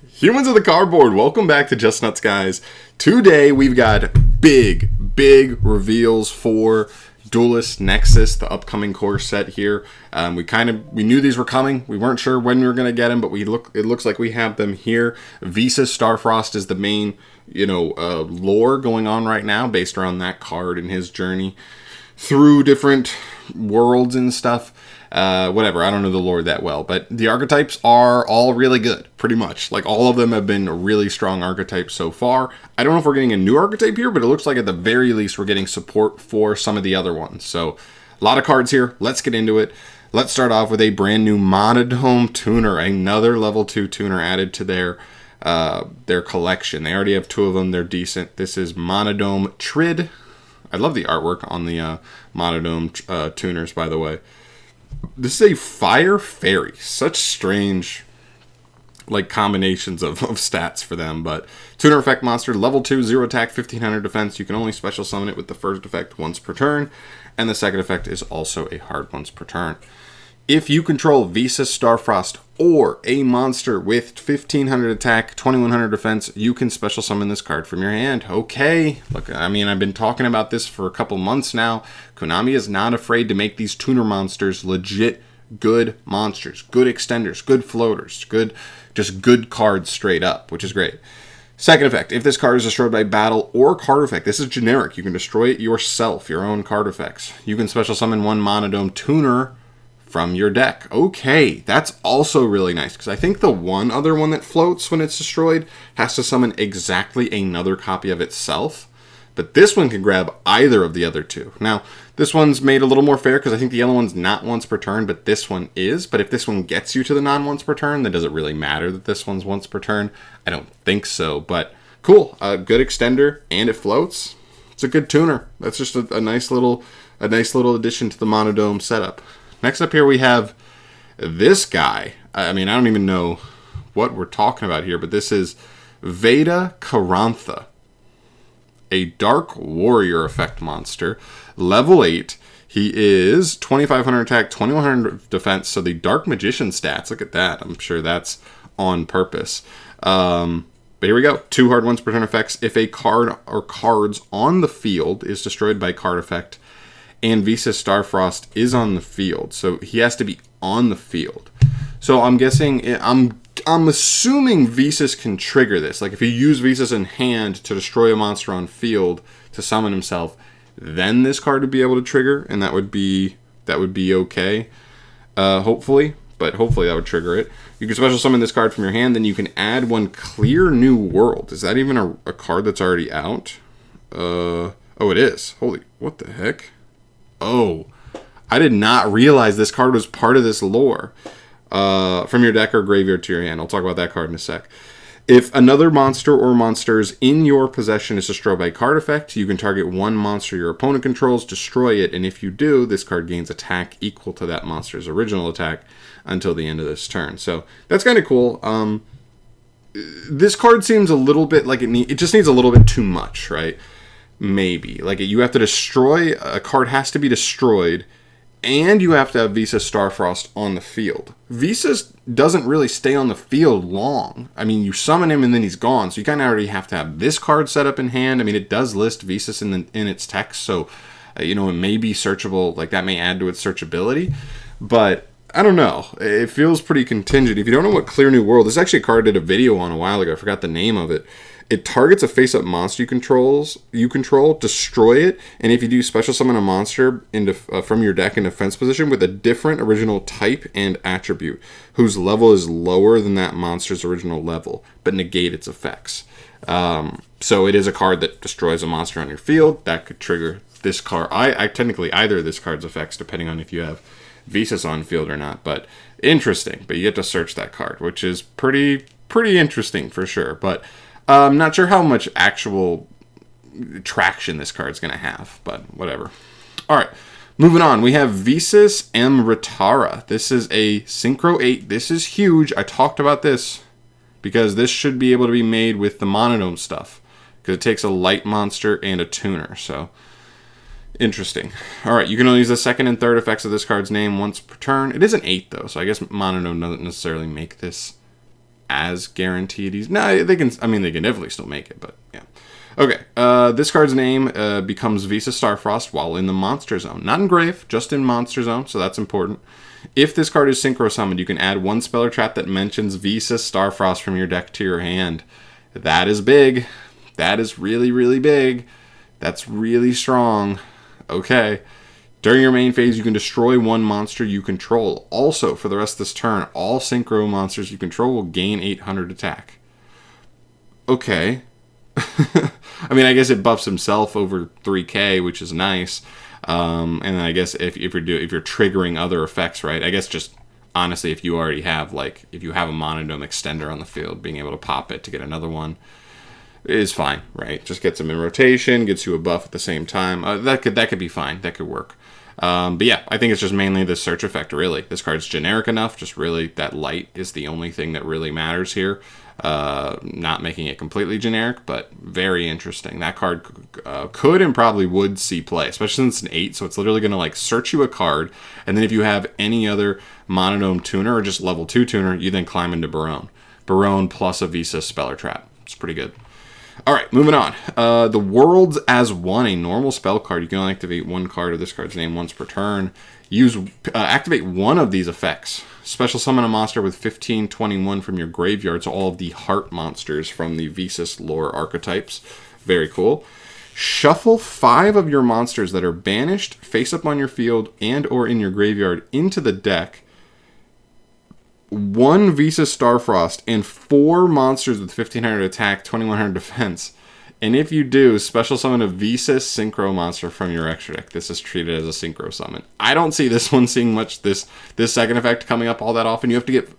Humans of the Cardboard, welcome back to Just Nuts, guys. Today we've got big reveals for Duelist Nexus, the upcoming core set here. We knew these were coming. We weren't sure when we were going to get them, but it looks like we have them here. VISAS Starfrost is the main, lore going on right now based around that card and his journey through different worlds and stuff. Whatever, I don't know the lore that well, but the archetypes are all really good, pretty much. Like, all of them have been really strong archetypes so far. I don't know if we're getting a new archetype here, but it looks like at the very least we're getting support for some of the other ones. So, a lot of cards here. Let's get into it. Let's start off with a brand new Manadome tuner, another level 2 tuner added to their collection. They already have 2 of them. They're decent. This is Manadome Trid. I love the artwork on the Manadome tuners, by the way. This is a Fire Fairy. Such strange, combinations of stats for them. But tuner effect monster, level 2, 0 attack, 1500 defense. You can only special summon it with the first effect once per turn. And the second effect is also a hard once per turn. If you control VISAS Starfrost or a monster with 1500 attack, 2100 defense, you can special summon this card from your hand. Okay, look, I've been talking about this for a couple months now. Konami is not afraid to make these tuner monsters legit good monsters, good extenders, good floaters, just good cards straight up, which is great. Second effect, if this card is destroyed by battle or card effect, this is generic. You can destroy it yourself, your own card effects. You can special summon one Manadome tuner from your deck. Okay, that's also really nice, because I think the one other one that floats when it's destroyed has to summon exactly another copy of itself. But this one can grab either of the other 2. Now, this one's made a little more fair, because I think the yellow one's not once per turn, but this one is. But if this one gets you to the non-once per turn, then does it really matter that this one's once per turn? I don't think so, but cool. A good extender, and it floats. It's a good tuner. That's just a nice little addition to the Manadome setup. Next up here we have this guy. I don't even know what we're talking about here, but this is Veda Karantha, a Dark Warrior effect monster, level 8. He is 2500 attack, 2100 defense, so the Dark Magician stats, look at that. I'm sure that's on purpose. But here we go. 2 hard once per turn effects. If a card or cards on the field is destroyed by card effect, and VISAS Starfrost is on the field, so he has to be on the field. So I'm assuming VISAS can trigger this. Like, if you use VISAS in hand to destroy a monster on field to summon himself, then this card would be able to trigger, and that would be okay. Hopefully that would trigger it. You can special summon this card from your hand, then you can add one Clear New World. Is that even a card that's already out? Oh, it is. Holy, what the heck? Oh, I did not realize this card was part of this lore. From your deck or graveyard to your hand. I'll talk about that card in a sec. If another monster or monsters in your possession is destroyed by card effect, you can target one monster your opponent controls, destroy it, and if you do, this card gains attack equal to that monster's original attack until the end of this turn. So that's kind of cool. This card seems a little bit like it just needs a little bit too much, right? Maybe. You have to destroy, a card has to be destroyed, and you have to have VISAS Starfrost on the field. VISAS doesn't really stay on the field long. You summon him and then he's gone, so you kind of already have to have this card set up in hand. It does list VISAS in its text, so, it may be searchable, that may add to its searchability, but I don't know. It feels pretty contingent. If you don't know what Clear New World, this is actually a card I did a video on a while ago. I forgot the name of it. It targets a face-up monster you control, destroy it, and if you do, special summon a monster from your deck in defense position with a different original type and attribute, whose level is lower than that monster's original level, but negate its effects. So it is a card that destroys a monster on your field. That could trigger this card. I technically either of this card's effects, depending on if you have VISAS on field or not. But interesting. But you get to search that card, which is pretty interesting for sure. But I'm not sure how much actual traction this card's going to have, but whatever. All right, moving on. We have VISAS Amritara. This is a Synchro 8. This is huge. I talked about this because this should be able to be made with the Manadome stuff, because it takes a light monster and a tuner. So interesting. All right, you can only use the second and third effects of this card's name once per turn. It is an 8, though, so I guess Manadome doesn't necessarily make this as guaranteed. No, they can. I mean, they can definitely still make it, but yeah. Okay, this card's name becomes VISAS Starfrost while in the Monster Zone. Not in Grave, just in Monster Zone, so that's important. If this card is Synchro summoned, you can add one spell or trap that mentions VISAS Starfrost from your deck to your hand. That is big. That is really, really big. That's really strong. Okay. During your main phase, you can destroy one monster you control. Also, for the rest of this turn, all Synchro monsters you control will gain 800 attack. Okay. I mean, I guess it buffs himself over 3k, which is nice. And then I guess if you're triggering other effects, right? I guess just honestly, if you already have if you have a Manadome extender on the field, being able to pop it to get another one is fine, right? Just gets him in rotation, gets you a buff at the same time. That could be fine. That could work. But yeah, I think it's just mainly the search effect, really. This card's generic enough, just really that light is the only thing that really matters here. Not making it completely generic, but very interesting. That card could and probably would see play, especially since it's an 8, so it's literally going to search you a card, and then if you have any other Monodome tuner or just level 2 tuner, you then climb into Barone. Barone plus a VISAS spell or trap. It's pretty good. Alright, moving on. The Worlds as 1, a normal spell card. You can only activate one card of this card's name once per turn. Activate one of these effects. Special summon a monster with 1521 from your graveyard, so all of the heart monsters from the VISAS lore archetypes. Very cool. Shuffle 5 of your monsters that are banished, face up on your field, and or in your graveyard into the deck. 1 VISAS Starfrost and 4 monsters with 1500 attack, 2100 defense. And if you do, special summon a VISAS Synchro monster from your extra deck. This is treated as a Synchro summon. I don't see this one seeing much this second effect coming up all that often. You have to get...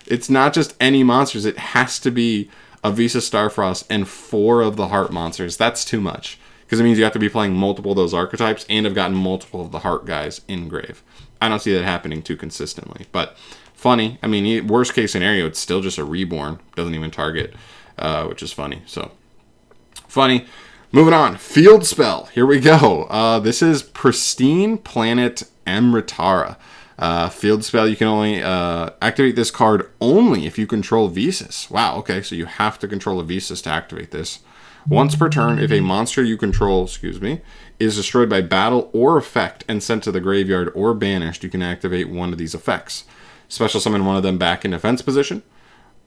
It's not just any monsters. It has to be a VISAS Starfrost and 4 of the heart monsters. That's too much. Because it means you have to be playing multiple of those archetypes and have gotten multiple of the heart guys in grave. I don't see that happening too consistently. But funny. I mean, worst case scenario, it's still just a reborn. Doesn't even target, which is funny. So... funny. Moving on. Field spell. Here we go. This is Pristine Planet Amritara. Field spell. You can only activate this card only if you control VISAS. Wow. Okay. So you have to control a VISAS to activate this. Once per turn, if a monster you control, is destroyed by battle or effect and sent to the graveyard or banished, you can activate one of these effects. Special summon one of them back in defense position.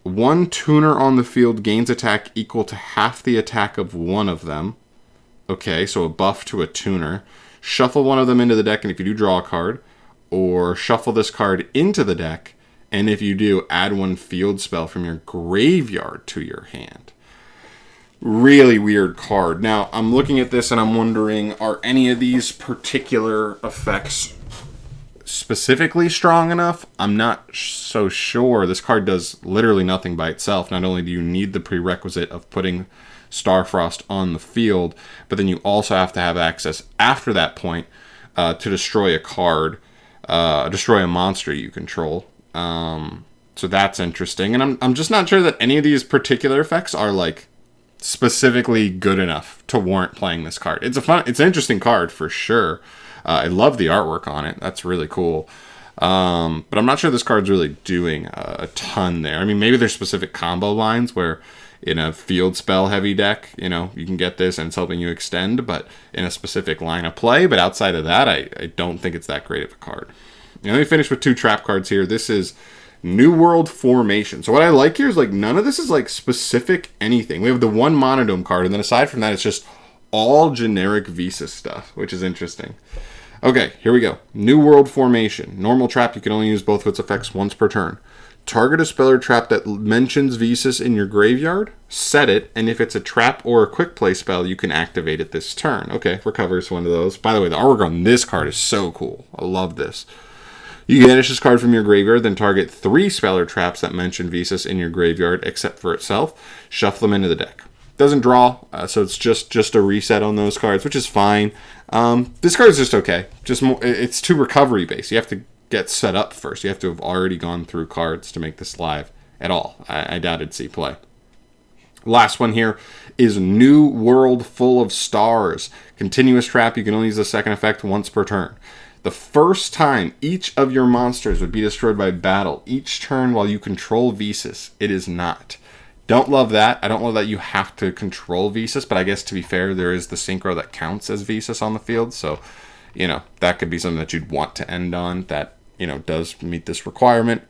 1 tuner on the field gains attack equal to half the attack of one of them. Okay, so a buff to a tuner. Shuffle one of them into the deck, and if you do, draw a card. Or shuffle this card into the deck, and if you do, add 1 field spell from your graveyard to your hand. Really weird card. Now, I'm looking at this and I'm wondering, are any of these particular effects specifically strong enough? I'm not so sure. This card does literally nothing by itself. Not only do you need the prerequisite of putting Starfrost on the field, but then you also have to have access after that point to destroy a card, destroy a monster you control. So that's interesting. And I'm just not sure that any of these particular effects are specifically good enough to warrant playing this card. It's an interesting card for sure. I love the artwork on it. That's really cool. But I'm not sure this card's really doing a ton there. I mean, maybe there's specific combo lines where in a field spell heavy deck, you can get this and it's helping you extend, but in a specific line of play. But outside of that, I don't think it's that great of a card. Let me finish with 2 trap cards here. This is New World Formation. So what I like here is none of this is specific anything. We have the 1 Monodome card, and then aside from that, it's just all generic VISAS stuff, which is interesting. Okay, here we go. New World Formation. Normal trap, you can only use both of its effects once per turn. Target a spell or trap that mentions VISAS in your graveyard, set it, and if it's a trap or a quick play spell, you can activate it this turn. Okay, recovers one of those. By the way, the artwork on this card is so cool. I love this. You banish this card from your graveyard, then target 3 spell or traps that mention VISAS in your graveyard, except for itself. Shuffle them into the deck. Doesn't draw, so it's just a reset on those cards, which is fine. This card is just okay. It's too recovery based. You have to get set up first. You have to have already gone through cards to make this live at all. I doubt it'd see play. Last one here is New World Full of Stars. Continuous trap. You can only use the second effect once per turn. The first time each of your monsters would be destroyed by battle each turn while you control VISAS. It is not. Don't love that. I don't love that you have to control VISAS, but I guess to be fair, there is the Synchro that counts as VISAS on the field, so, you know, that could be something that you'd want to end on that, you know, does meet this requirement.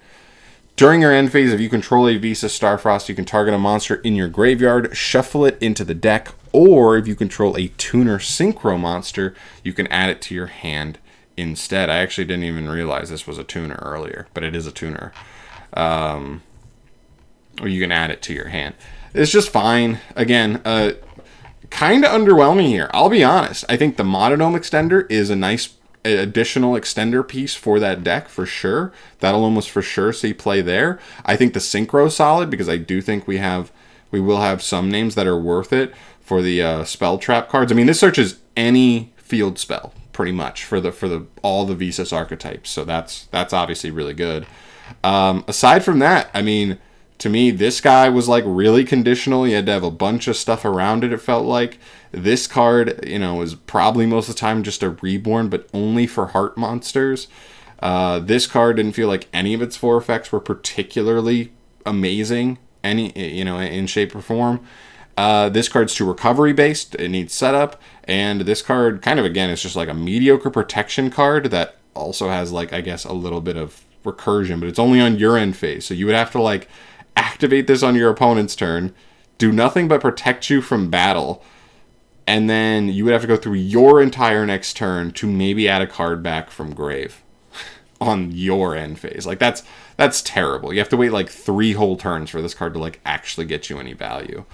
During your end phase, if you control a VISAS Starfrost, you can target a monster in your graveyard, shuffle it into the deck, or if you control a tuner Synchro monster, you can add it to your hand instead. I actually didn't even realize this was a tuner earlier, but it is a tuner. Or you can add it to your hand. It's just fine. Again, kind of underwhelming here. I'll be honest. I think the Manadome extender is a nice additional extender piece for that deck for sure. That'll almost for sure see play there. I think the Synchro solid because I do think we will have some names that are worth it for the spell trap cards. I mean, this searches any field spell pretty much for all the VISAS archetypes. So that's obviously really good. Aside from that, I mean, to me, this guy was like really conditional. You had to have a bunch of stuff around it, it felt like. This card, you know, is probably most of the time just a reborn, but only for heart monsters. This card didn't feel like any of its 4 effects were particularly amazing, in shape or form. This card's too recovery based. It needs setup. And this card kind of, again, is just like a mediocre protection card that also has like, I guess, a little bit of recursion, but it's only on your end phase. So you would have to like activate this on your opponent's turn, do nothing but protect you from battle, and then you would have to go through your entire next turn to maybe add a card back from grave on your end phase. Like that's terrible. You have to wait like 3 whole turns for this card to like actually get you any value.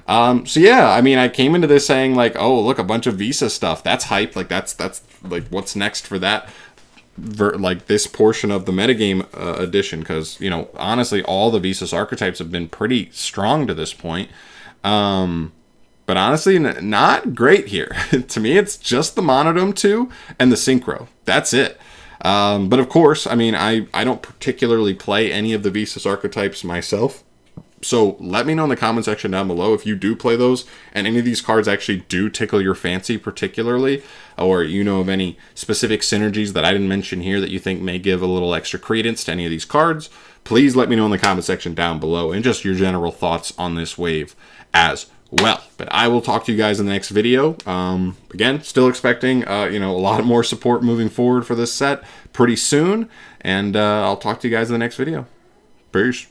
So yeah, I mean, I came into this saying like, oh, look, a bunch of VISAS stuff. That's hype. Like that's like what's next for that. Like this portion of the metagame edition, because, you know, honestly, all the VISAS archetypes have been pretty strong to this point. But honestly, not great here. To me, it's just the Manadome 2 and the Synchro. That's it. But of course, I mean, I don't particularly play any of the VISAS archetypes myself. So let me know in the comment section down below if you do play those and any of these cards actually do tickle your fancy particularly, or you know of any specific synergies that I didn't mention here that you think may give a little extra credence to any of these cards. Please let me know in the comment section down below and just your general thoughts on this wave as well. But I will talk to you guys in the next video. Again, still expecting a lot more support moving forward for this set pretty soon, and I'll talk to you guys in the next video. Peace.